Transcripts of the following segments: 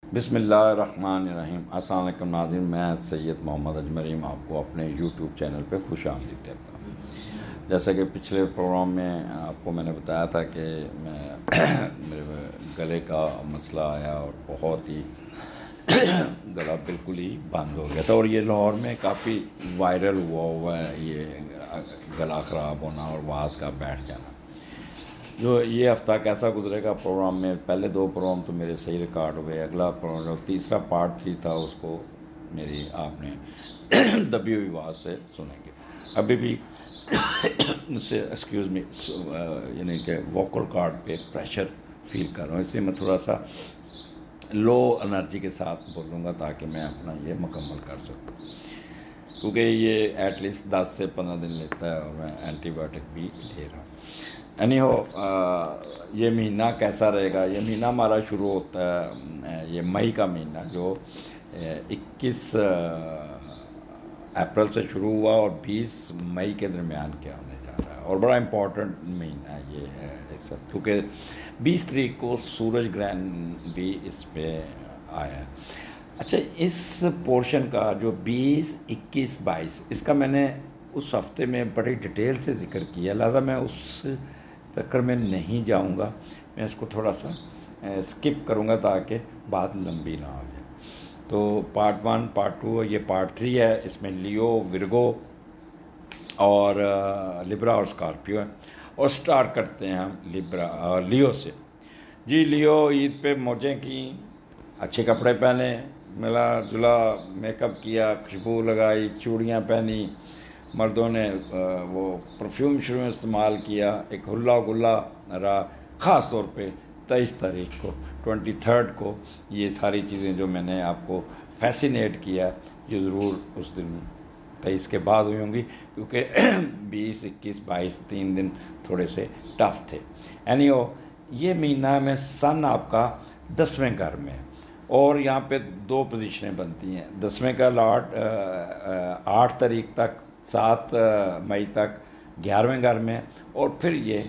बिस्मिल्लाहिर्रहमानिर्रहीम। अस्सलाम वालेकुम नाज़रीन, मैं सैयद मोहम्मद अजमरीम आपको अपने यूट्यूब चैनल पे खुश आमदीद कहता हूँ। जैसा कि पिछले प्रोग्राम में आपको मैंने बताया था कि मैं मेरे गले का मसला आया और बहुत ही गला बिल्कुल ही बंद हो गया था, और ये लाहौर में काफ़ी वायरल हुआ है ये गला ख़राब होना और आवाज़ का बैठ जाना। जो ये हफ़्ता कैसा गुजरेगा प्रोग्राम में, पहले दो प्रोग्राम तो मेरे सही रिकॉर्ड हुए, अगला प्रोग्राम जो तीसरा पार्ट 3 था उसको मेरी आपने दबी हुई आवाज़ से सुनेंगे। अभी भी मुझसे एक्सक्यूज़ मी, यानी कि वोकल कॉर्ड पे प्रेशर फील कर रहा हूँ, इसलिए मैं थोड़ा सा लो एनर्जी के साथ बोलूँगा ताकि मैं अपना ये मुकम्मल कर सकूँ, क्योंकि ये एटलीस्ट 10 से 15 दिन लेता है और मैं एंटीबायोटिक भी ले रहा हूँ। एनी हो, ये महीना कैसा रहेगा? ये महीना हमारा शुरू होता है, ये मई का महीना जो 21 अप्रैल से शुरू हुआ और 20 मई के दरमियान क्या होने जा रहा है, और बड़ा इम्पोर्टेंट महीना ये है इस सब, क्योंकि 20 तारीख को सूरज ग्रहण भी इस पर आया है। अच्छा, इस पोर्शन का जो 20, 21, 22 इसका मैंने उस हफ्ते में बड़ी डिटेल से ज़िक्र किया, लिहाजा मैं उस चक्कर में नहीं जाऊंगा, मैं इसको थोड़ा सा स्किप करूंगा ताकि बात लंबी ना हो जाए। तो पार्ट 1, पार्ट 2, ये पार्ट 3 है। इसमें लियो, विर्गो और लिब्रा और स्कॉर्पियो है। और स्टार्ट करते हैं हम लियो से। जी, लियो ईद पे मौजें की, अच्छे कपड़े पहने, मिला जुला मेकअप किया, खुशबू लगाई, चूड़ियाँ पहनी, मर्दों ने वो परफ्यूम शुरू इस्तेमाल किया, एक हुल्ला गुल्ला रहा। ख़ास तौर पे 23 तारीख को, 23rd को ये सारी चीज़ें जो मैंने आपको फैसिनेट किया, ये ज़रूर उस दिन 23 के बाद हुई होंगी, क्योंकि 20, 21, 22 3 दिन थोड़े से टफ थे। एनीहो, ये महीना में सन आपका 10वें घर में है, और यहाँ पे 2 पोजीशनें बनती हैं। 10वें का लॉर्ड 8 तारीख तक, 7 मई तक 11वें घर में, और फिर ये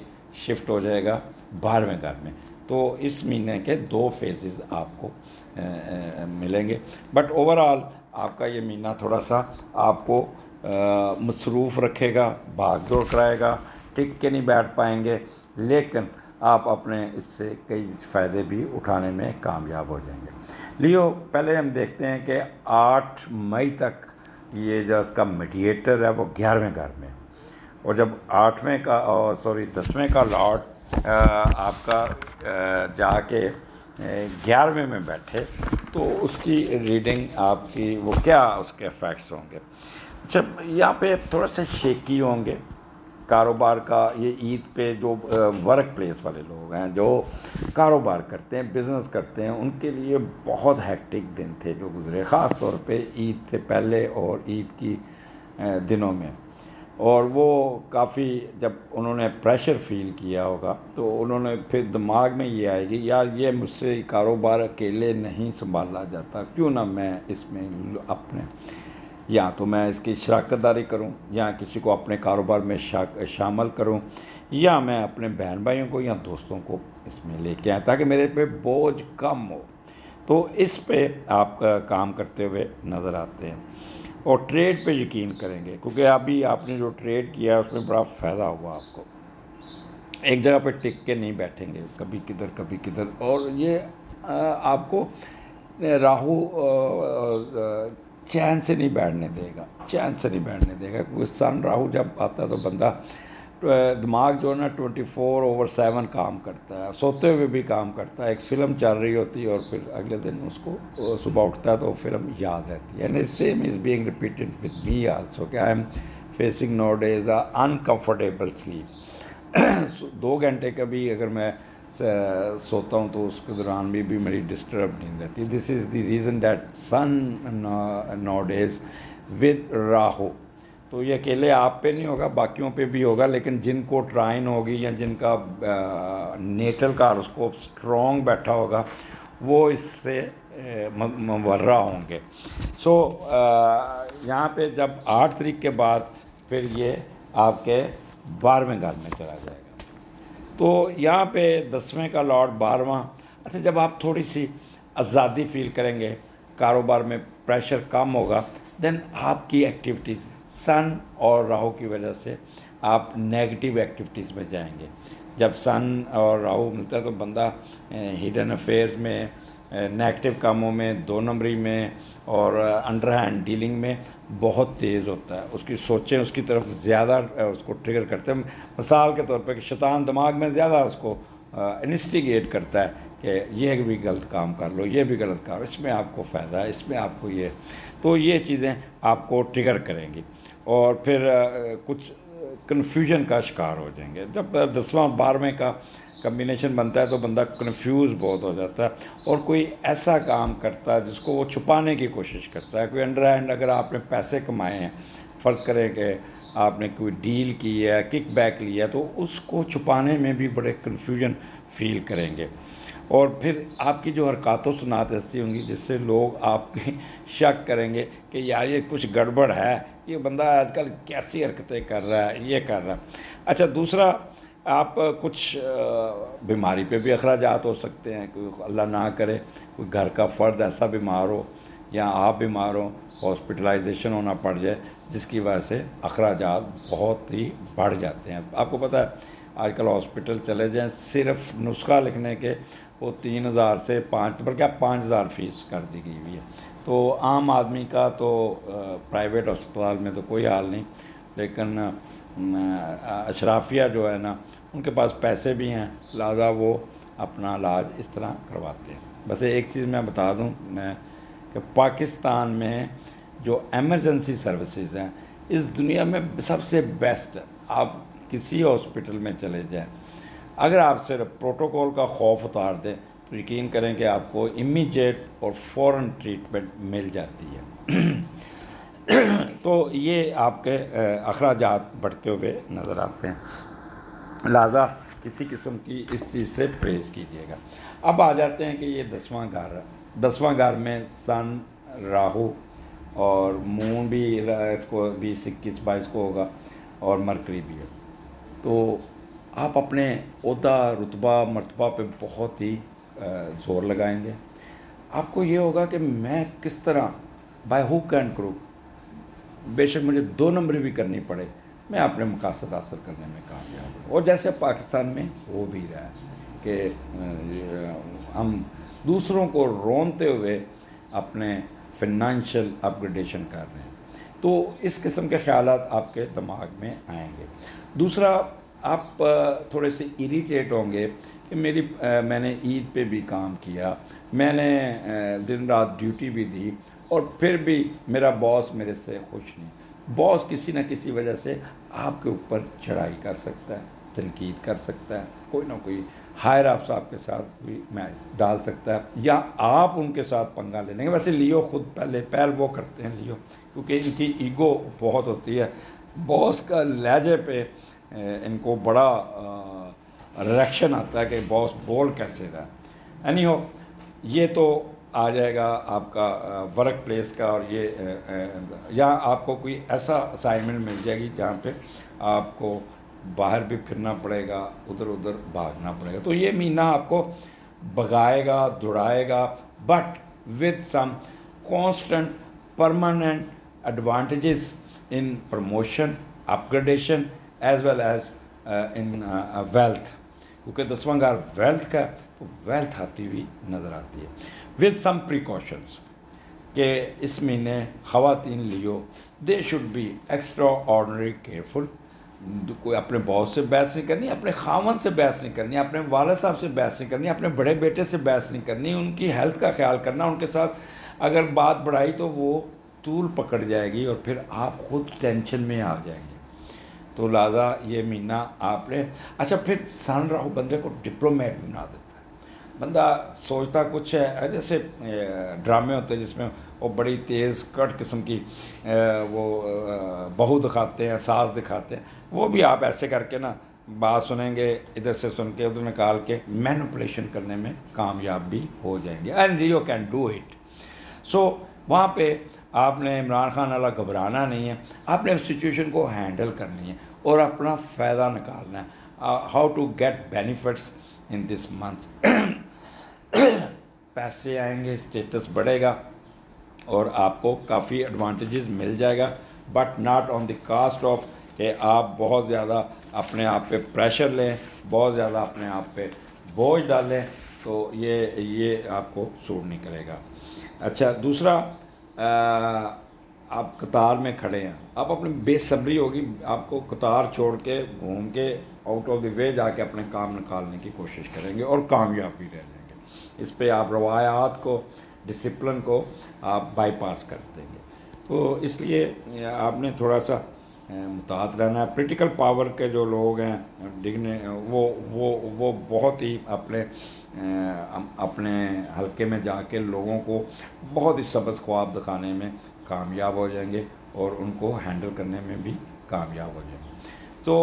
शिफ्ट हो जाएगा 12वें घर में। तो इस महीने के 2 फेजेस आपको मिलेंगे, बट ओवरऑल आपका ये महीना थोड़ा सा आपको मसरूफ़ रखेगा, भाग दौड़ कराएगा, टिक के नहीं बैठ पाएंगे, लेकिन आप अपने इससे कई फ़ायदे भी उठाने में कामयाब हो जाएंगे। लियो, पहले हम देखते हैं कि 8 मई तक ये जो इसका मीडिएटर है वो 11वें घर में, और जब 10वें का लॉर्ड आपका जाके 11वें में बैठे तो उसकी रीडिंग आपकी वो क्या उसके इफ़ेक्ट्स होंगे। अच्छा, यहाँ पे थोड़ा सा शेकी होंगे कारोबार का। ये ईद पे जो वर्क प्लेस वाले लोग हैं, जो कारोबार करते हैं, बिज़नेस करते हैं, उनके लिए बहुत हेक्टिक दिन थे जो गुजरे, ख़ास तौर पे ईद से पहले और ईद की दिनों में। और वो काफ़ी, जब उन्होंने प्रेशर फील किया होगा तो उन्होंने फिर दिमाग में ये आएगी, यार ये मुझसे कारोबार अकेले नहीं संभाला जाता, क्यों ना मैं इसमें अपने या तो मैं इसकी शराकत दारी करूँ, या किसी को अपने कारोबार में शामिल करूँ, या मैं अपने बहन भाइयों को या दोस्तों को इसमें लेके आएँ ताकि मेरे पे बोझ कम हो। तो इस पे आप काम करते हुए नज़र आते हैं, और ट्रेड पे यकीन करेंगे, क्योंकि अभी आपने जो ट्रेड किया है उसमें बड़ा फ़ायदा हुआ आपको। एक जगह पे टिक के नहीं बैठेंगे, कभी किधर कभी किधर, और ये आपको राहु चैन से नहीं बैठने देगा, चैन से नहीं बैठने देगा, क्योंकि सन राहु जब आता है तो बंदा दिमाग जो है ना 24/7 काम करता है, सोते हुए भी काम करता है। एक फ़िल्म चल रही होती है और फिर अगले दिन उसको सुबह उठता है तो फिल्म याद रहती है। And same is being repeated with me also कि I am facing no days uncomfortable sleep. 2 घंटे का भी अगर मैं सोता हूँ तो उसके दौरान भी मेरी डिस्टर्ब नहीं रहती। This is the reason that sun nowadays with Rahu. तो ये अकेले आप पे नहीं होगा, बाकियों पे भी होगा, लेकिन जिनको ट्राइन होगी या जिनका नेटल कारस्कोप स्ट्रॉन्ग बैठा होगा वो इससे मुवर्रा होंगे। सो यहाँ पे जब 8 तारीख के बाद फिर ये आपके 12वें घर में चला जाएगा, तो यहाँ पे 10वें का लॉर्ड 12वां। अच्छा, जब आप थोड़ी सी आज़ादी फील करेंगे, कारोबार में प्रेशर कम होगा, देन आपकी एक्टिविटीज़ सन और राहु की वजह से आप नेगेटिव एक्टिविटीज़ में जाएंगे। जब सन और राहु मिलता है तो बंदा हिडन अफेयर्स में, नेगेटिव कामों में, दो नंबरी में और अंडर हैंड डीलिंग में बहुत तेज़ होता है। उसकी सोचें उसकी तरफ ज़्यादा उसको ट्रिगर करते हैं। मिसाल के तौर पे कि शैतान दिमाग में ज़्यादा उसको इन्वेस्टिगेट करता है कि ये भी गलत काम कर लो, ये भी गलत काम, इसमें आपको फ़ायदा है, इसमें आपको ये, तो ये चीज़ें आपको ट्रिगर करेंगी और फिर कुछ कन्फ्यूजन का शिकार हो जाएंगे। जब 10वां 12वें का कम्बिनेशन बनता है तो बंदा कन्फ्यूज़ बहुत हो जाता है और कोई ऐसा काम करता है जिसको वो छुपाने की कोशिश करता है। कोई अंडर हैंड अगर आपने पैसे कमाए हैं, फ़र्ज़ करें कि आपने कोई डील की है, किक बैक लिया है, तो उसको छुपाने में भी बड़े कन्फ्यूजन फ़ील करेंगे और फिर आपकी जो हरकतों सुनात ऐसी होंगी जिससे लोग आपकी शक करेंगे कि यार ये कुछ गड़बड़ है, ये बंदा आजकल कैसी हरकतें कर रहा है, ये कर रहा है। अच्छा, दूसरा आप कुछ बीमारी पे भी अखराजात हो सकते हैं। कोई अल्लाह ना करे कोई घर का फ़र्द ऐसा बीमार हो या आप बीमार हो, हॉस्पिटलाइजेशन होना पड़ जाए जिसकी वजह से अखराजात बहुत ही बढ़ जाते हैं। आपको पता है आजकल हॉस्पिटल चले जाएं, सिर्फ नुस्खा लिखने के वो 3000 से 5 बल्कि 5000 फ़ीस कर दी गई हुई है। तो आम आदमी का तो प्राइवेट अस्पताल में तो कोई हाल नहीं, लेकिन अशराफिया जो है ना उनके पास पैसे भी हैं, लिहाजा वो अपना इलाज इस तरह करवाते हैं। बस एक चीज़ मैं बता दूं मैं कि पाकिस्तान में जो एमरजेंसी सर्विसेज हैं इस दुनिया में सबसे बेस्ट है। आप किसी हॉस्पिटल में चले जाएं, अगर आप सिर्फ प्रोटोकॉल का खौफ उतार दें तो यकीन करें कि आपको इमीडिएट और फ़ौरन ट्रीटमेंट मिल जाती है। तो ये आपके अखराजात बढ़ते हुए नज़र आते हैं, लिहाजा किसी किस्म की इस चीज़ से परहेज़ कीजिएगा। अब आ जाते हैं कि ये 10वां घर है। 10वां घर में सन, राहु और मून भी इसको 20, 21, 22 को होगा और मरकरी भी है। तो आप अपने ओहदा, रुतबा, मर्तबा पे बहुत ही ज़ोर लगाएंगे। आपको ये होगा कि मैं किस तरह बाय हुक एंड क्रूक, बेशक मुझे 2 नंबर भी करनी पड़े, मैं अपने मकासद हासिल करने में कामयाब हूँ। और जैसे पाकिस्तान में हो भी रहा है कि हम दूसरों को रोनते हुए अपने फिनंशियल अपग्रेडेशन कर रहे हैं, तो इस किस्म के ख़यालात आपके दिमाग में आएंगे। दूसरा, आप थोड़े से इरिटेट होंगे कि मैंने ईद पे भी काम किया, मैंने दिन रात ड्यूटी भी दी और फिर भी मेरा बॉस मेरे से खुश नहीं। बॉस किसी न किसी वजह से आपके ऊपर चढ़ाई कर सकता है, तनकीद कर सकता है, कोई ना कोई हायर अप्स आपके साथ भी मैच डाल सकता है या आप उनके साथ पंगा ले लेंगे। वैसे लियो खुद पहल वो करते हैं लियो, क्योंकि इनकी ईगो बहुत होती है। बॉस का लहजे पे इनको बड़ा रिएक्शन आता है कि बॉस बोल कैसे रहा। एनी हो, ये तो आ जाएगा आपका वर्क प्लेस का। और ये या आपको कोई ऐसा असाइनमेंट मिल जाएगी जहाँ पे आपको बाहर भी फिरना पड़ेगा, उधर उधर भागना पड़ेगा। तो ये महीना आपको भगाएगा, दौड़ाएगा, but with some constant permanent advantages in promotion, upgradation as well as in wealth, क्योंकि 10वां घर वेल्थ का, तो वेल्थ आती हुई नज़र आती है विद सम प्रिकॉशंस कि इस महीने ख़वातीन Leo they should be extra ordinary careful. कोई अपने बॉस से बहस नहीं करनी, अपने खामन से बहस नहीं करनी, अपने वालिद साहब से बहस नहीं करनी, अपने बड़े बेटे से बहस नहीं करनी, उनकी हेल्थ का ख्याल करना। उनके साथ अगर बात बढ़ाई तो वो तूल पकड़ जाएगी और फिर आप खुद टेंशन में आ जाएंगे। तो लिहाजा ये महीना आपने, अच्छा, फिर सन राहु बंदे को डिप्लोमेट बना देता है। बंदा सोचता कुछ है, जैसे ड्रामे होते हैं जिसमें वो बड़ी तेज़ कट किस्म की वो बहू दिखाते हैं, सास दिखाते हैं, वो भी आप ऐसे करके ना बात सुनेंगे, इधर से सुन के उधर निकाल के मैनिपुलेशन करने में कामयाब भी हो जाएंगे। And you can do it. So वहाँ पे आपने इमरान खान वाला घबराना नहीं है, आपने सिचुएशन को हैंडल करनी है और अपना फ़ायदा निकालना है। How to get benefits in this month. पैसे आएंगे, स्टेटस बढ़ेगा और आपको काफ़ी एडवांटेजेस मिल जाएगा, but not on the cost of कि आप बहुत ज़्यादा अपने आप पे प्रेशर लें, बहुत ज़्यादा अपने आप पे बोझ डालें, तो ये आपको सूट नहीं करेगा। अच्छा, दूसरा, आप कतार में खड़े हैं, आप अपनी बेसब्री होगी, आपको कतार छोड़ के घूम के आउट ऑफ द वे जाके अपने काम निकालने की कोशिश करेंगे और कामयाब भी रह जाएंगे। इस पे आप रवायात को, डिसिप्लिन को आप बाईपास कर देंगे। तो इसलिए आपने थोड़ा सा मुताहत रहना है। पोलिटिकल पावर के जो लोग हैं डिगने वो बहुत ही अपने हल्के में जाके लोगों को बहुत ही सबज़ ख्वाब दिखाने में कामयाब हो जाएंगे और उनको हैंडल करने में भी कामयाब हो जाएंगे। तो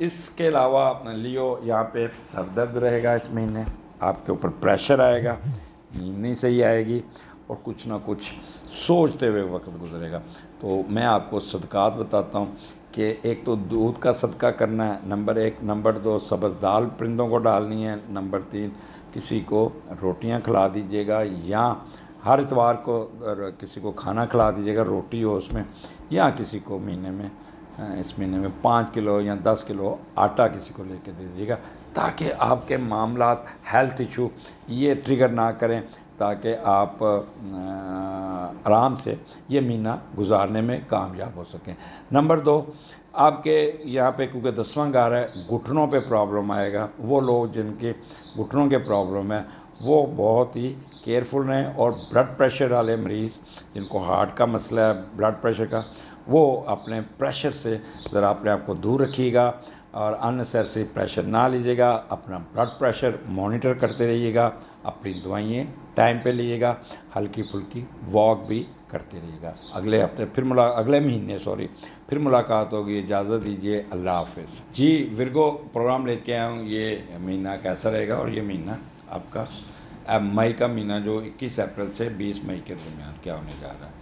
इसके अलावा लियो, यहाँ पे सरदर्द रहेगा इस महीने, आपके ऊपर प्रेशर आएगा, नींद नहीं सही आएगी और कुछ ना कुछ सोचते हुए वक्त गुजरेगा। तो मैं आपको सदक़ात बताता हूँ कि एक तो दूध का सदका करना है, नंबर 1, नंबर 2 सब्ज़ दाल परिंदों को डालनी है, नंबर 3 किसी को रोटियां खिला दीजिएगा, या हर इतवार को किसी को खाना खिला दीजिएगा, रोटी हो उसमें, या किसी को इस महीने में 5 किलो या 10 किलो आटा किसी को लेके दे दीजिएगा, ताकि आपके मामलात हेल्थ इशू ये ट्रिगर ना करें, ताकि आप आराम से ये महीना गुजारने में कामयाब हो सकें। नंबर 2, आपके यहाँ पे क्योंकि 10वां घर है, घुटनों पे प्रॉब्लम आएगा। वो लोग जिनके घुटनों के प्रॉब्लम है वो बहुत ही केयरफुल रहें, और ब्लड प्रेशर वाले मरीज़ जिनको हार्ट का मसला है, ब्लड प्रेशर का, वो अपने प्रेशर से ज़रा अपने आप को दूर रखिएगा और अननेसेसरी प्रेशर ना लीजिएगा। अपना ब्लड प्रेशर मॉनिटर करते रहिएगा, अपनी दवाइयाँ टाइम पे लीजिएगा, हल्की फुल्की वॉक भी करते रहिएगा। अगले महीने फिर मुलाकात होगी। इजाज़त दीजिए, अल्लाह हाफ़िज़। जी, विर्गो प्रोग्राम लेके आया हूँ, ये महीना कैसा रहेगा, और ये महीना आपका मई का महीना जो 21 अप्रैल से 20 मई के दरमियान क्या होने जा रहा है।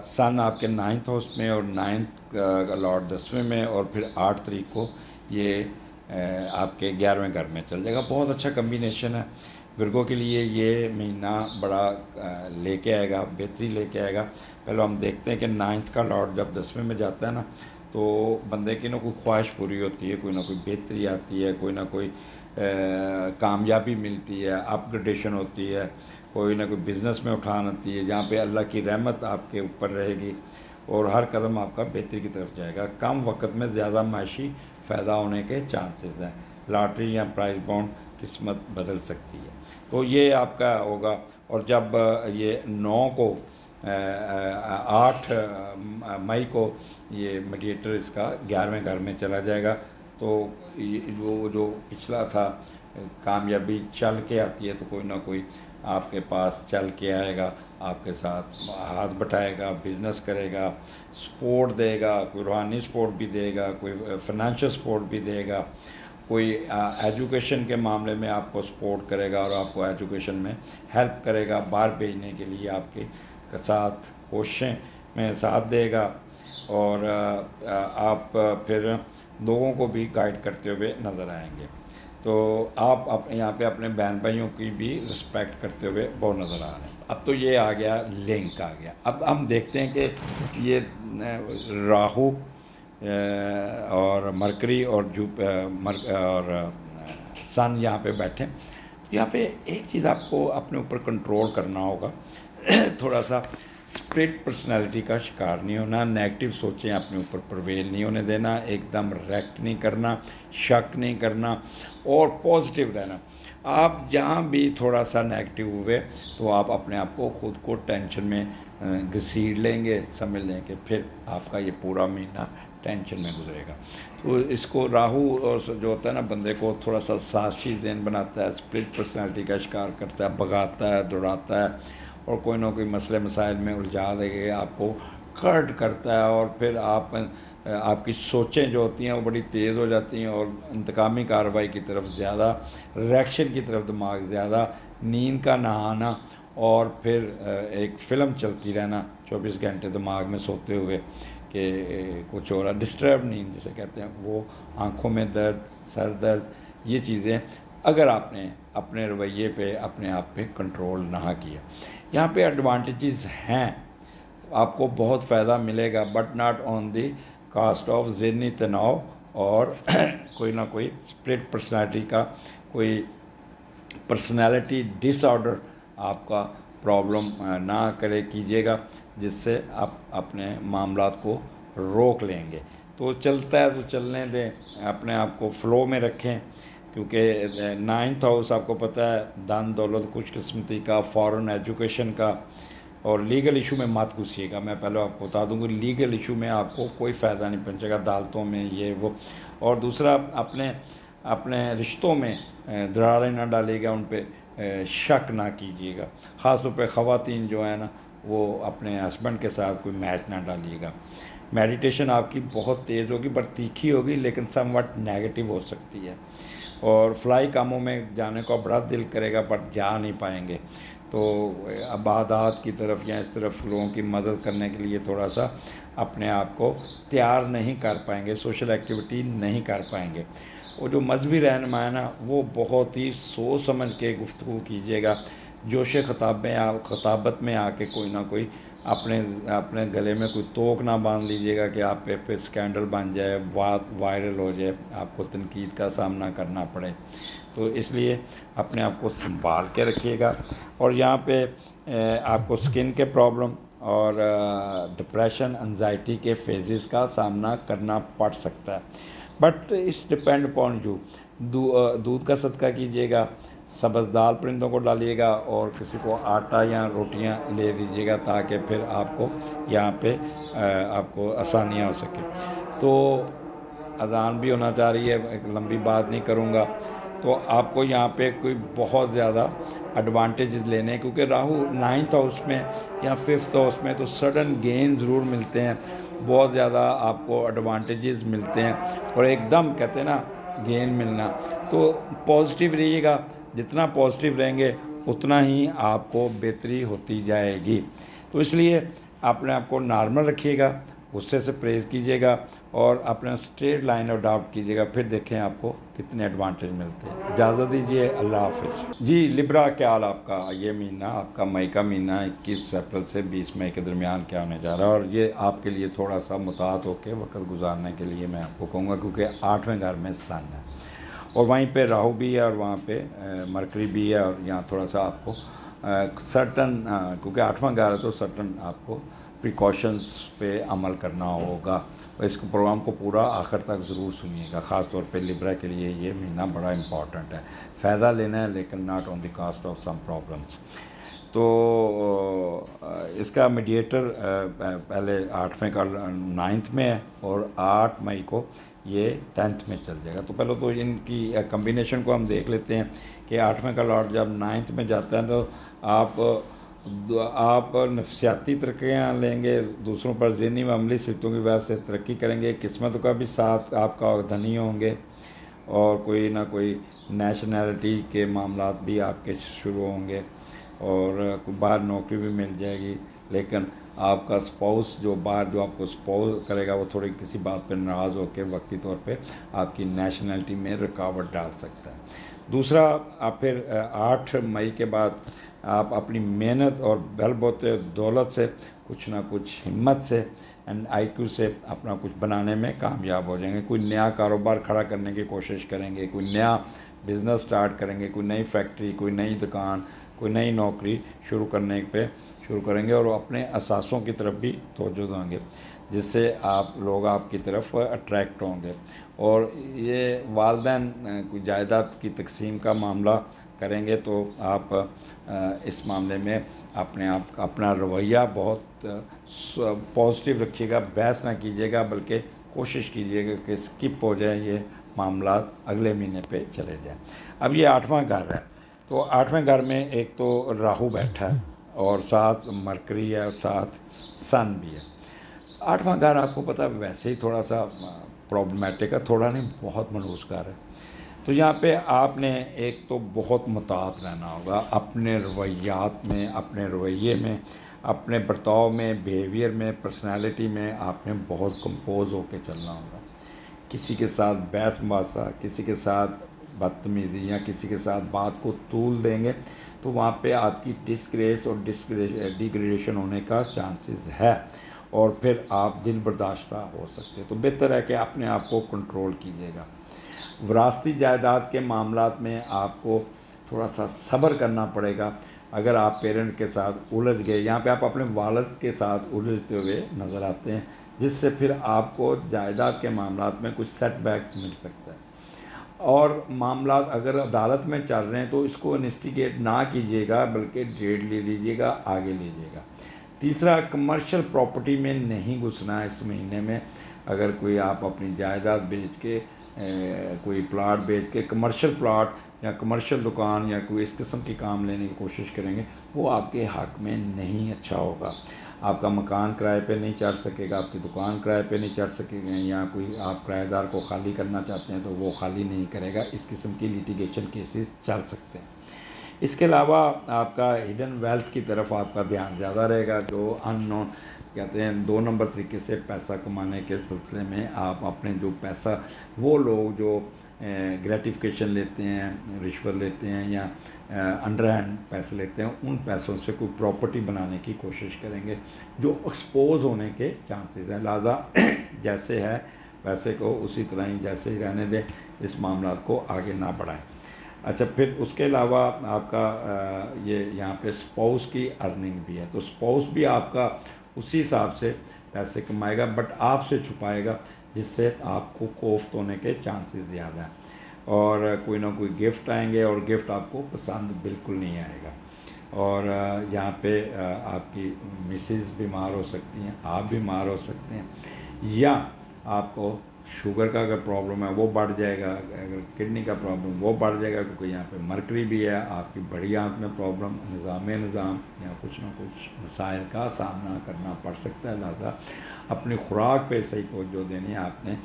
सन आपके 9th हाउस में और 9th का लॉर्ड 10वें में, और फिर 8 तारीख को ये आपके 11वें घर में चल जाएगा। बहुत अच्छा कम्बिनेशन है विर्गो के लिए। ये महीना बड़ा लेके आएगा, बेहतरी लेके आएगा। पहले हम देखते हैं कि 9th का लॉर्ड जब 10वें में जाता है ना, तो बंदे की ना कोई ख्वाहिश पूरी होती है, कोई ना कोई बेहतरी आती है, कोई ना कोई कामयाबी मिलती है, अपग्रेडेशन होती है, कोई ना कोई बिज़नेस में उठान आती है, जहाँ पे अल्लाह की रहमत आपके ऊपर रहेगी और हर कदम आपका बेहतरी की तरफ जाएगा। कम वक्त में ज़्यादा माशी फ़ायदा होने के चांसेस हैं। लॉटरी या प्राइस बॉन्ड किस्मत बदल सकती है, तो ये आपका होगा। और जब ये 8 मई को ये मीडिएटर इसका 11वें घर में चला जाएगा, तो वो जो पिछला था कामयाबी चल के आती है, तो कोई ना कोई आपके पास चल के आएगा, आपके साथ हाथ बटाएगा, बिज़नेस करेगा, सपोर्ट देगा, कोई रूहानी सपोर्ट भी देगा, कोई फाइनेंशियल सपोर्ट भी देगा, कोई एजुकेशन के मामले में आपको सपोर्ट करेगा और आपको एजुकेशन में हेल्प करेगा, बाहर भेजने के लिए आपके साथ कोशिशें में साथ देगा, और आप फिर लोगों को भी गाइड करते हुए नज़र आएंगे। तो आप यहाँ पे अपने बहन भाइयों की भी रिस्पेक्ट करते हुए बहुत नज़र आ रहे हैं। अब तो ये आ गया, लिंक आ गया। अब हम देखते हैं कि ये राहु और मरकरी और सन यहाँ पे बैठे। यहाँ पे एक चीज़ आपको अपने ऊपर कंट्रोल करना होगा थोड़ा सा स्प्लिट पर्सनालिटी का शिकार नहीं होना, नेगेटिव सोचें अपने ऊपर प्रवेल नहीं होने देना, एकदम रिएक्ट नहीं करना, शक नहीं करना और पॉजिटिव रहना। आप जहाँ भी थोड़ा सा नेगेटिव हुए तो आप अपने आप को खुद को टेंशन में घसीट लेंगे, समझ लें कि फिर आपका ये पूरा महीना टेंशन में गुजरेगा। तो इसको राहु और जो होता है ना, बंदे को थोड़ा सा साहसी ज़हन बनाता है, स्प्लिट पर्सनालिटी का शिकार करता है, भगाता है, दौड़ाता है और कोई ना कोई मसले मसाइल में उलझा देके आपको कर्ट करता है, और फिर आपकी सोचें जो होती हैं वो बड़ी तेज़ हो जाती हैं और इंतकामी कार्रवाई की तरफ ज़्यादा, रिएक्शन की तरफ दिमाग ज़्यादा, नींद का नहाना और फिर एक फ़िल्म चलती रहना 24 घंटे दिमाग में सोते हुए कि कुछ हो रहा, डिस्टर्ब नींद जिसे कहते हैं, वो आँखों में दर्द, सर दर्द, ये चीज़ें अगर आपने अपने रवैये पे अपने आप पे कंट्रोल ना किया। यहाँ पे एडवांटेजेस हैं, आपको बहुत फ़ायदा मिलेगा, but not on the cost of ज़हनी तनाव और कोई ना कोई स्प्लिट पर्सनालिटी का कोई पर्सनालिटी डिसऑर्डर आपका प्रॉब्लम ना करे कीजिएगा, जिससे आप अपने मामलात को रोक लेंगे। तो चलता है तो चलने दें, अपने आप को फ़्लो में रखें, क्योंकि 9th हाउस आपको पता है धन दौलत खुशकिस्मती का, फॉरेन एजुकेशन का, और लीगल इशू में मत घुसिएगा। मैं पहले आपको बता दूंगी, लीगल इशू में आपको कोई फ़ायदा नहीं पहुंचेगा, अदालतों में ये वो। और दूसरा, अपने अपने रिश्तों में दरारें ना डालिएगा, उन पे शक ना कीजिएगा। ख़ास तौर पे ख़वातीन जो है ना, वो अपने हस्बैंड के साथ कोई मैच ना डालिएगा। मेडिटेशन आपकी बहुत तेज़ होगी, बट तीखी होगी, लेकिन समवट नेगेटिव हो सकती है। और फ्लाई कामों में जाने का बड़ा दिल करेगा, बट जा नहीं पाएंगे। तो इबादत की तरफ या इस तरफ लोगों की मदद करने के लिए थोड़ा सा अपने आप को तैयार नहीं कर पाएंगे, सोशल एक्टिविटी नहीं कर पाएंगे। वो जो मजहबी रहनुमा है ना, वो बहुत ही सोच समझ के गुफ्तगू कीजिएगा। जोश खताबत में आके कोई ना कोई अपने अपने गले में कोई तोक ना बांध लीजिएगा कि आप पे फिर स्कैंडल बन जाए, बात वायरल हो जाए, आपको तनकीद का सामना करना पड़े। तो इसलिए अपने आप को संभाल के रखिएगा। और यहाँ पे आपको स्किन के प्रॉब्लम और डिप्रेशन, एंजाइटी के फेजेस का सामना करना पड़ सकता है, but it's depend upon you. दूध का सदका कीजिएगा, सब्ज़ दाल परिंदों को डालिएगा, और किसी को आटा या रोटियां ले दीजिएगा, ताकि फिर आपको यहाँ पे आपको आसानियाँ हो सके। तो अज़ान भी होना चाह रही है, एक लंबी बात नहीं करूँगा। तो आपको यहाँ पे कोई बहुत ज़्यादा एडवांटेजेस लेने हैं, क्योंकि राहु 9th हाउस में या 5th हाउस में तो सडन गेन ज़रूर मिलते हैं, बहुत ज़्यादा आपको एडवांटेजेस मिलते हैं, और एकदम कहते हैं ना गेन मिलना। तो पॉजिटिव रहिएगा, जितना पॉजिटिव रहेंगे उतना ही आपको बेहतरी होती जाएगी। तो इसलिए अपने आप को नॉर्मल रखिएगा, गुस्से से परहेज़ कीजिएगा, और अपना स्ट्रेट लाइन अडॉप्ट कीजिएगा, फिर देखें आपको कितने एडवांटेज मिलते हैं। इजाज़त दीजिए, अल्लाह हाफिज़। जी लिब्रा, क्या हाल आपका? ये महीना आपका मई का महीना 21 अप्रैल से 20 मई के दरमियान क्या होने जा रहा है, और ये आपके लिए थोड़ा सा मुतात होकर वक्त गुजारने के लिए मैं आपको कहूँगा, क्योंकि 8वें घर में सन है, और वहीं पे राहु भी है, और वहाँ पे मरकरी भी है, और यहाँ थोड़ा सा आपको सर्टन, क्योंकि 8वां घर है तो सर्टन आपको प्रिकॉशंस पे अमल करना होगा। और इस प्रोग्राम को पूरा आखिर तक ज़रूर सुनिएगा, ख़ास तौर पे लिब्रा के लिए ये महीना बड़ा इम्पॉर्टेंट है। फ़ायदा लेना है, लेकिन not on the cost of some problems. तो इसका मीडिएटर पहले 8वें का 9th में है, और 8 मई को ये 10th में चल जाएगा। तो पहले तो इनकी कम्बिनेशन को हम देख लेते हैं कि 8वें का लॉर्ड जब 9th में जाता है, तो आप नफसियाती तरक्कियाँ लेंगे, दूसरों पर ज़हनी व अमली स्थितियों की वजह से तरक्की करेंगे, किस्मत का भी साथ आपका धनी होंगे, और कोई ना कोई नेशनैलिटी के मामलात भी आपके शुरू होंगे, और बाहर नौकरी भी मिल जाएगी। लेकिन आपका स्पाउस जो आपको स्पाउस करेगा, वो थोड़ी किसी बात पर नाराज़ होकर वक्ती तौर पे आपकी नेशनैलिटी में रुकावट डाल सकता है। दूसरा, आप फिर 8 मई के बाद आप अपनी मेहनत और बलबूते दौलत से, कुछ ना कुछ हिम्मत से एंड IQ से अपना कुछ बनाने में कामयाब हो जाएंगे। कोई नया कारोबार खड़ा करने की कोशिश करेंगे, कोई नया बिज़नेस स्टार्ट करेंगे, कोई नई फैक्ट्री, कोई नई दुकान, कोई नई नौकरी शुरू करेंगे, और अपने असासों की तरफ भी तवज्जो देंगे, जिससे आप लोग आपकी तरफ अट्रैक्ट होंगे। और ये वालिदैन कोई जायदाद की तकसीम का मामला करेंगे, तो आप इस मामले में अपना रवैया बहुत पॉजिटिव रखिएगा, बहस ना कीजिएगा, बल्कि कोशिश कीजिएगा कि स्किप हो जाए, ये मामला अगले महीने पे चले जाएं। अब ये 8वां घर है, तो 8वें घर में एक तो राहु बैठा है, और साथ मरकरी है, और साथ सन भी है। 8वां घर आपको पता है वैसे ही थोड़ा सा प्रॉब्लमेटिक है, थोड़ा नहीं बहुत मनहूस घर है। तो यहाँ पे आपने एक तो बहुत मुतात रहना होगा अपने रवैयात में, अपने रवैये में, अपने बर्ताव में, बिहेवियर में, पर्सनालिटी में आपने बहुत कंपोज होकर चलना होगा। किसी के साथ बहस मुबासा, किसी के साथ बदतमीज़ी या किसी के साथ बात को तूल देंगे तो वहाँ पे आपकी डिस्ग्रेस और डिग्रेडेशन होने का चांसेस है, और फिर आप दिल बर्दाश्त हो सकते हैं। तो बेहतर है कि अपने आप को कंट्रोल कीजिएगा। विरासती जायदाद के मामलात में आपको थोड़ा सा सब्र करना पड़ेगा। अगर आप पेरेंट के साथ उलझ गए, यहाँ पे आप अपने वालिद के साथ उलझते हुए नज़र आते हैं, जिससे फिर आपको जायदाद के मामलात में कुछ सेटबैक मिल सकता है। और मामला अगर अदालत में चल रहे हैं तो इसको इन्वेस्टिगेट ना कीजिएगा, बल्कि डेट ले लीजिएगा, आगे लीजिएगा। तीसरा, कमर्शियल प्रॉपर्टी में नहीं घुसना है इस महीने में। अगर कोई आप अपनी जायदाद बेच के कोई प्लाट बेच के कमर्शियल प्लाट या कमर्शियल दुकान या कोई इस किस्म की काम लेने की कोशिश करेंगे, वो आपके हक़ में नहीं अच्छा होगा। आपका मकान किराए पे नहीं चढ़ सकेगा, आपकी दुकान किराए पे नहीं चढ़ सकेगी, या कोई आप किराएदार को खाली करना चाहते हैं तो वो खाली नहीं करेगा। इस किस्म की लिटिगेशन केसेस चल सकते हैं। इसके अलावा आपका हिडन वेल्थ की तरफ आपका ध्यान ज़्यादा रहेगा। जो अननोन कहते हैं 2 नंबर तरीके से पैसा कमाने के सिलसिले में आप अपने जो पैसा, वो लोग जो ग्रेटिफिकेशन लेते हैं, रिश्वत लेते हैं या अंडर हैंड पैसे लेते हैं, उन पैसों से कोई प्रॉपर्टी बनाने की कोशिश करेंगे जो एक्सपोज होने के चांसेस हैं। लिहाजा जैसे है वैसे को उसी तरह ही जैसे ही रहने दें, इस मामला को आगे ना बढ़ाएं। अच्छा, फिर उसके अलावा आपका ये यहाँ पे स्पाउस की अर्निंग भी है, तो स्पाउस भी आपका उसी हिसाब से पैसे कमाएगा, बट आपसे छुपाएगा, जिससे आपको कोफ्त होने के चांसेस ज़्यादा हैं। और कोई ना कोई गिफ्ट आएंगे और गिफ्ट आपको पसंद बिल्कुल नहीं आएगा। और यहाँ पे आपकी मिसेस बीमार हो सकती हैं, आप बीमार हो सकते हैं, या आपको शुगर का अगर प्रॉब्लम है वो बढ़ जाएगा, अगर किडनी का प्रॉब्लम वो बढ़ जाएगा, क्योंकि यहाँ पे मरकरी भी है। आपकी बड़ी आंत में प्रॉब्लम, निज़ाम या कुछ ना कुछ मसाइल का सामना करना पड़ सकता है। लिहाजा अपनी खुराक पे सही तवज्जो देनी है आपने।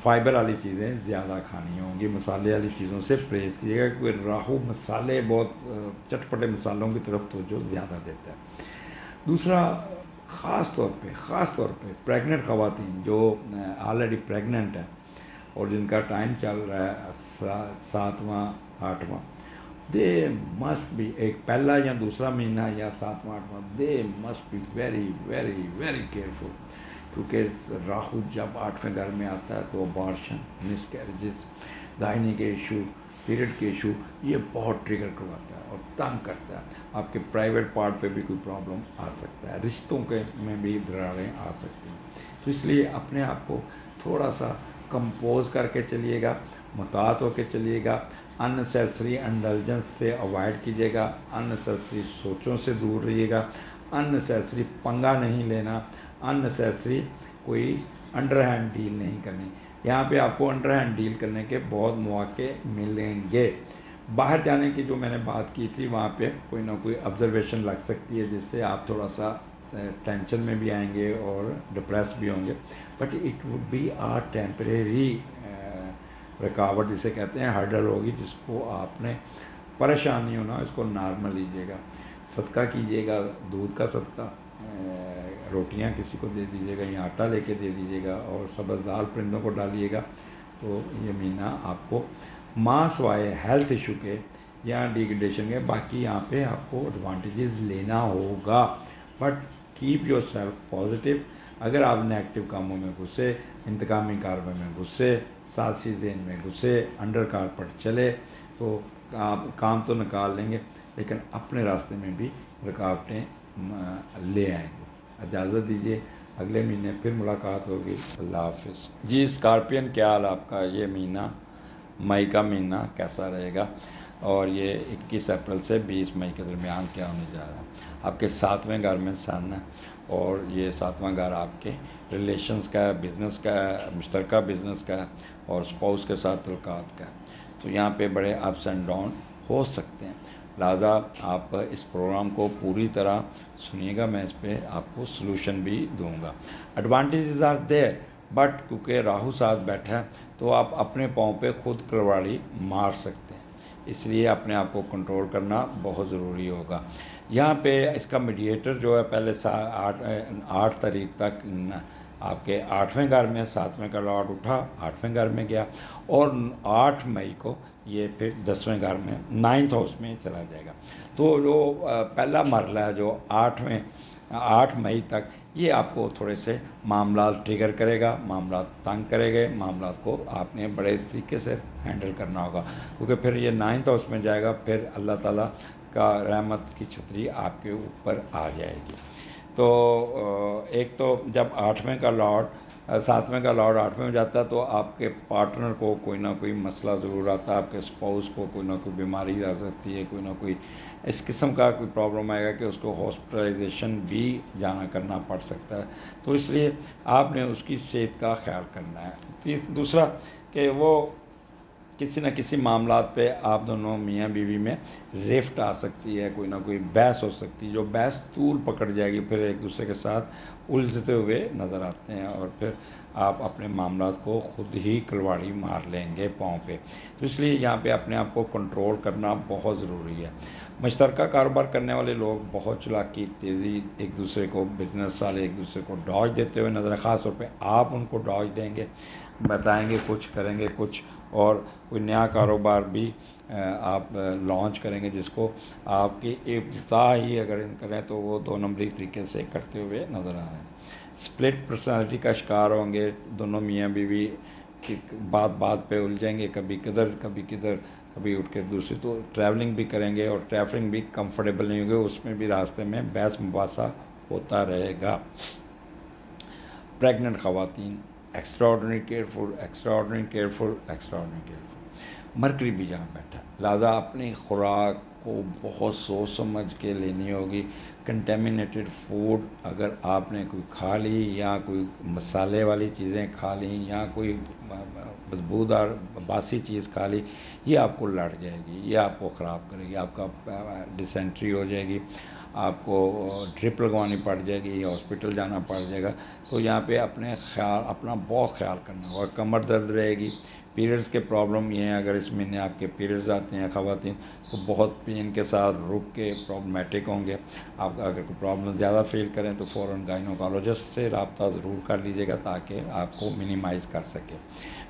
फ़ाइबर वाली चीज़ें ज़्यादा खानी होंगी, मसाले वाली चीज़ों से परहेज़ कीजिएगा, क्योंकि राहु मसाले बहुत चटपटे मसालों की तरफ तवज्जो ज़्यादा देता है। दूसरा, ख़ास तौर पे प्रेग्नेंट ख़वातीन जो ऑलरेडी प्रेग्नेंट हैं और जिनका टाइम चल रहा है 7वां 8वां, दे मस्ट बी, एक पहला या दूसरा महीना या 7वां 8वां, they must be very very very careful, क्योंकि राहु जब 8वें घर में आता है तो अबॉर्शन, मिसकैरेजेस, दाहिनी के इशू, पीरियड के इशू, ये बहुत ट्रिगर करवाता है और तंग करता है। आपके प्राइवेट पार्ट पे भी कोई प्रॉब्लम आ सकता है, रिश्तों के में भी दरारें आ सकती हैं। तो इसलिए अपने आप को थोड़ा सा कंपोज करके चलिएगा, मुतात होकर चलिएगा, अननेसेसरी इंडल्जेंस से अवॉइड कीजिएगा, अननेसेसरी सोचों से दूर रहिएगा, अननेसेसरी पंगा नहीं लेना, अननेसेसरी कोई अंडर हैंड डील नहीं करनी। यहाँ पे आपको अंडर हैंड डील करने के बहुत मौके मिलेंगे। बाहर जाने की जो मैंने बात की थी, वहाँ पे कोई ना कोई ऑब्जर्वेशन लग सकती है, जिससे आप थोड़ा सा टेंशन में भी आएंगे और डिप्रेस भी होंगे, but it would be a temporary रुकावट जिसे कहते हैं, हर्डल होगी, जिसको आपने परेशान नहीं होना, इसको नॉर्मल लीजिएगा। सदका कीजिएगा, दूध का सदका, रोटियां किसी को दे दीजिएगा या आटा लेके दे दीजिएगा, और सब्ज़ दाल परिंदों को डालिएगा। तो ये महीना आपको मास वाए हेल्थ इशू के या डिग्रेडेशन के, बाकी यहाँ पे आपको एडवांटेजेस लेना होगा, but keep your self positive. अगर आप नेगेटिव कामों में घुसे, इंतकामी कार्रवाई में घुसे, साजिशी ज़हन में घुसे, अंडर कारपेट चले, तो आप काम तो निकाल लेंगे, लेकिन अपने रास्ते में भी रुकावटें ले आएंगे। इजाज़त दीजिए, अगले महीने फिर मुलाकात होगी। अल्लाह हाफ़िज़। जी स्कॉर्पियन, क्या हाल आपका? ये महीना, मई का महीना कैसा रहेगा? और ये 21 अप्रैल से 20 मई के दरमियान क्या होने जा रहा है? आपके 7वें घर में सन है, और ये 7वां घर आपके रिलेशंस का है, बिज़नेस का है, मुश्तरका बिज़नेस का है, और स्पाउस के साथ तल्लुकात का है। तो यहाँ पे बड़े अप्स एंड डाउन हो सकते हैं। लिहाजा आप इस प्रोग्राम को पूरी तरह सुनिएगा, मैं इस पर आपको सलूशन भी दूंगा। एडवांटेजेस आर देयर, बट क्योंकि राहु साथ बैठा है तो आप अपने पाँव पे खुद कुल्हाड़ी मार सकते हैं, इसलिए अपने आप को कंट्रोल करना बहुत ज़रूरी होगा। यहाँ पे इसका मीडिएटर जो है पहले 8 तारीख तक आपके 8वें घर में, 7वें का लॉर्ड उठा 8वें घर में गया, और 8 मई को ये फिर 10वें घर में 9th हाउस में चला जाएगा। तो जो पहला मरला है जो 8 मई तक, ये आपको थोड़े से मामला ट्रिगर करेगा, मामला तंग करेंगे, मामला को आपने बड़े तरीके से हैंडल करना होगा, क्योंकि फिर ये 9th हाउस में जाएगा, फिर अल्लाह ताला का रहमत की छतरी आपके ऊपर आ जाएगी। तो एक तो जब 8वें का लॉर्ड 7वें का लॉर्ड 8वें में जाता है तो आपके पार्टनर को कोई ना कोई मसला ज़रूर आता है, आपके स्पाउस को कोई ना कोई बीमारी आ सकती है, कोई ना कोई इस किस्म का कोई प्रॉब्लम आएगा कि उसको हॉस्पिटलाइजेशन भी जाना करना पड़ सकता है। तो इसलिए आपने उसकी सेहत का ख्याल करना है। दूसरा कि वो किसी न किसी मामलात पे आप दोनों मियाँ बीवी में रिफ्ट आ सकती है, कोई ना कोई बहस हो सकती है, जो बहस तूल पकड़ जाएगी, फिर एक दूसरे के साथ उलझते हुए नज़र आते हैं और फिर आप अपने मामलात को ख़ुद ही कलवाड़ी मार लेंगे पाँव पे। तो इसलिए यहाँ पे अपने आप को कंट्रोल करना बहुत ज़रूरी है। मुश्तरका कारोबार करने वाले लोग बहुत चालाकी, तेज़ी, एक दूसरे को बिज़नेस वाले एक दूसरे को डॉज देते हुए नज़र, ख़ास तौर पे आप उनको डॉज देंगे, बताएंगे कुछ, करेंगे कुछ, और कोई नया कारोबार भी आप लॉन्च करेंगे जिसको आपकी इब्तिदा ही अगर करें तो वो 2 नंबरी तरीके से करते हुए नज़र आ रहे हैं। स्प्लिट पर्सनालिटी का शिकार होंगे दोनों मियाँ बीवी की, बात बात पे उलझेंगे, कभी किधर कभी किधर, कभी उठ के दूसरी, तो ट्रैवलिंग भी करेंगे और ट्रैवलिंग भी कंफर्टेबल नहीं होगी, उसमें भी रास्ते में बहस मुबासा होता रहेगा। प्रेग्नेंट ख़वातीन extraordinary careful, extraordinary careful, extraordinary careful. Mercury भी जहाँ बैठा, लिहाजा अपनी खुराक को बहुत सोच समझ के लेनी होगी। कंटेमिनेटेड फूड अगर आपने कोई खा ली या कोई मसाले वाली चीज़ें खा ली या कोई बदबूदार बासी चीज़ खा ली, ये आपको लड़ जाएगी, ये आपको ख़राब करेगी, आपका डिसेंट्री हो जाएगी, आपको ड्रिप लगवानी पड़ जाएगी, हॉस्पिटल जाना पड़ जाएगा। तो यहाँ पे अपना बहुत ख्याल करना होगा। कमर दर्द रहेगी, पीरियड्स के प्रॉब्लम ये हैं, अगर इस महीने आपके पीरियड्स आते हैं ख़वातीन तो बहुत पेन के साथ रुक के प्रॉब्लमेटिक होंगे। आप अगर कोई प्रॉब्लम ज़्यादा फील करें तो फ़ौरन गायनोकोलॉजिस्ट से रब्ता ज़रूर कर लीजिएगा ताकि आपको मिनिमाइज़ कर सके।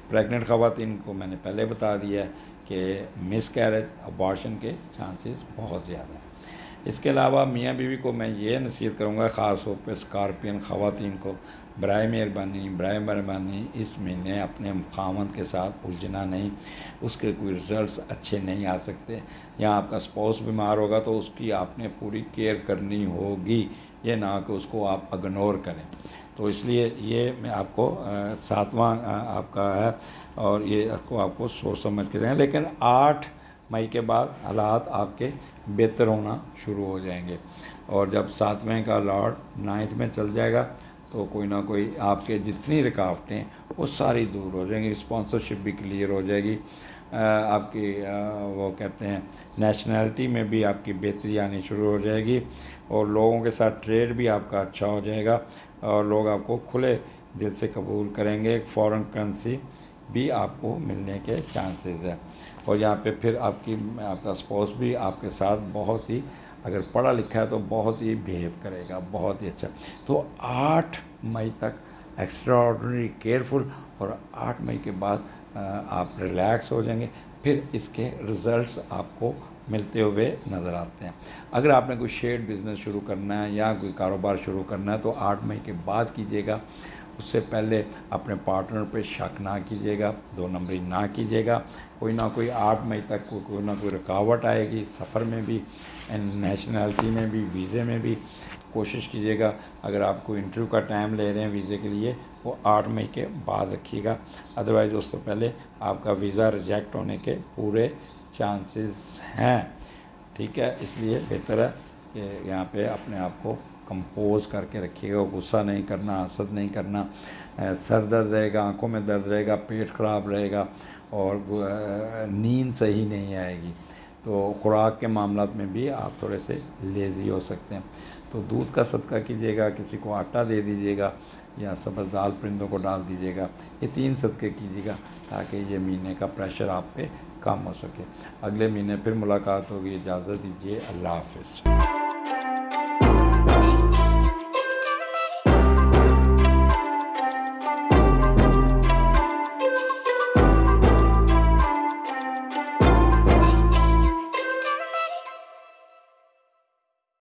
प्रेग्नेंट ख़वातीन को मैंने पहले बता दिया है कि मिसकैरेज, अबॉर्शन के चांसेस बहुत ज़्यादा हैं। इसके अलावा मियाँ बीवी को मैं ये नसीहत करूँगा, ख़ास तौर पर स्कॉर्पियन ख़वातीन को, बराए मेहरबानी इस महीने अपने खामद के साथ उलझना नहीं, उसके कोई रिज़ल्ट्स अच्छे नहीं आ सकते। या आपका स्पाउस बीमार होगा तो उसकी आपने पूरी केयर करनी होगी, ये ना कि उसको आप इग्नोर करें। तो इसलिए ये मैं आपको 7वां आपका है और ये आपको सोच समझ के दें। लेकिन 8 मई के बाद हालात आपके बेहतर होना शुरू हो जाएंगे, और जब 7वें का लॉर्ड 9th में चल जाएगा तो कोई ना कोई आपके जितनी रुकावटें वो सारी दूर हो जाएंगी, स्पॉन्सरशिप भी क्लियर हो जाएगी, आपकी वो कहते हैं नेशनैलिटी में भी आपकी बेहतरी आनी शुरू हो जाएगी, और लोगों के साथ ट्रेड भी आपका अच्छा हो जाएगा और लोग आपको खुले दिल से कबूल करेंगे। फॉरेन करेंसी भी आपको मिलने के चांसेस है, और यहाँ पे फिर आपका स्पाउस भी आपके साथ बहुत ही, अगर पढ़ा लिखा है तो बहुत ही बिहेव करेगा, बहुत ही अच्छा। तो 8 मई तक एक्स्ट्रा ऑर्डिनरी केयरफुल, और 8 मई के बाद आप रिलैक्स हो जाएंगे, फिर इसके रिज़ल्ट्स आपको मिलते हुए नज़र आते हैं। अगर आपने कोई शेयर्ड बिज़नेस शुरू करना है या कोई कारोबार शुरू करना है तो 8 मई के बाद कीजिएगा, उससे पहले अपने पार्टनर पे शक ना कीजिएगा, 2 नंबरी ना कीजिएगा। कोई ना कोई 8 मई तक कोई ना कोई रुकावट आएगी, सफ़र में भी, नेशनैलिटी में भी, वीज़े में भी। कोशिश कीजिएगा अगर आप कोई इंटरव्यू का टाइम ले रहे हैं वीज़े के लिए वो 8 मई के बाद रखिएगा, अदरवाइज़ उससे पहले आपका वीज़ा रिजेक्ट होने के पूरे चांसेस हैं। ठीक है, इसलिए बेहतर है कि यहाँ पे अपने आप को कंपोज करके रखिएगा, गुस्सा नहीं करना, हसद नहीं करना। सर दर्द रहेगा, आंखों में दर्द रहेगा, पेट ख़राब रहेगा और नींद सही नहीं आएगी। तो खुराक के मामलात में भी आप थोड़े से लेज़ी हो सकते हैं। तो दूध का सदका कीजिएगा, किसी को आटा दे दीजिएगा या सब्ज़ दाल परिंदों को डाल दीजिएगा, ये 3 सदक़े कीजिएगा ताकि ये महीने का प्रेशर आप पे कम हो सके। अगले महीने फिर मुलाकात होगी, इजाज़त दीजिए, अल्लाह हाफ़िज़।